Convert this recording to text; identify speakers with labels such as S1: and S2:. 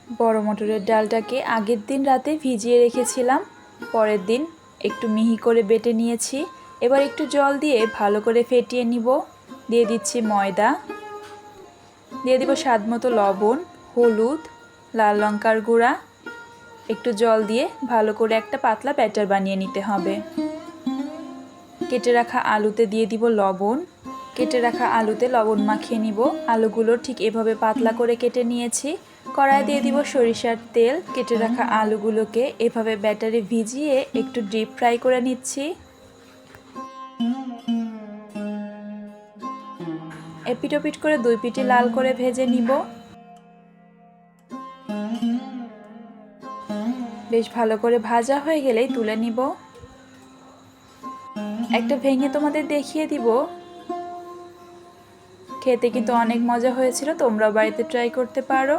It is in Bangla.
S1: বড় মটরের ডালটাকে আগের দিন রাতে ভিজিয়ে রেখেছিলাম, পরের দিন একটু মিহি করে বেটে নিয়েছি। এবার একটু জল দিয়ে ভালো করে ফেটিয়ে নিব। দিয়ে দিচ্ছি ময়দা, দিয়ে দিব স্বাদমতো লবণ, হলুদ, লাল লঙ্কার গুঁড়া। একটু জল দিয়ে ভালো করে একটা পাতলা ব্যাটার বানিয়ে নিতে হবে। কেটে রাখা আলুতে দিয়ে দিব লবণ, কেটে রাখা আলুতে লবণ মাখিয়ে নিব। আলুগুলো ঠিক এভাবে পাতলা করে কেটে নিয়েছি। কড়াই দিয়ে দিব সরিষার তেল। কেটে রাখা আলুগুলোকে এভাবে ব্যাটারে ভিজিয়ে একটু ডিপ ফ্রাই করে নিচ্ছি। এপিট ওপিট করে দুই পিঠে লাল করে ভেজে নিব। বেশ ভালো করে ভাজা হয়ে গেলেই তুলে নিব। একটা ভেঙে তোমাদের দেখিয়ে দিব। খেতে কিন্তু অনেক মজা হয়েছিল, তোমরা বাড়িতে ট্রাই করতে পারো।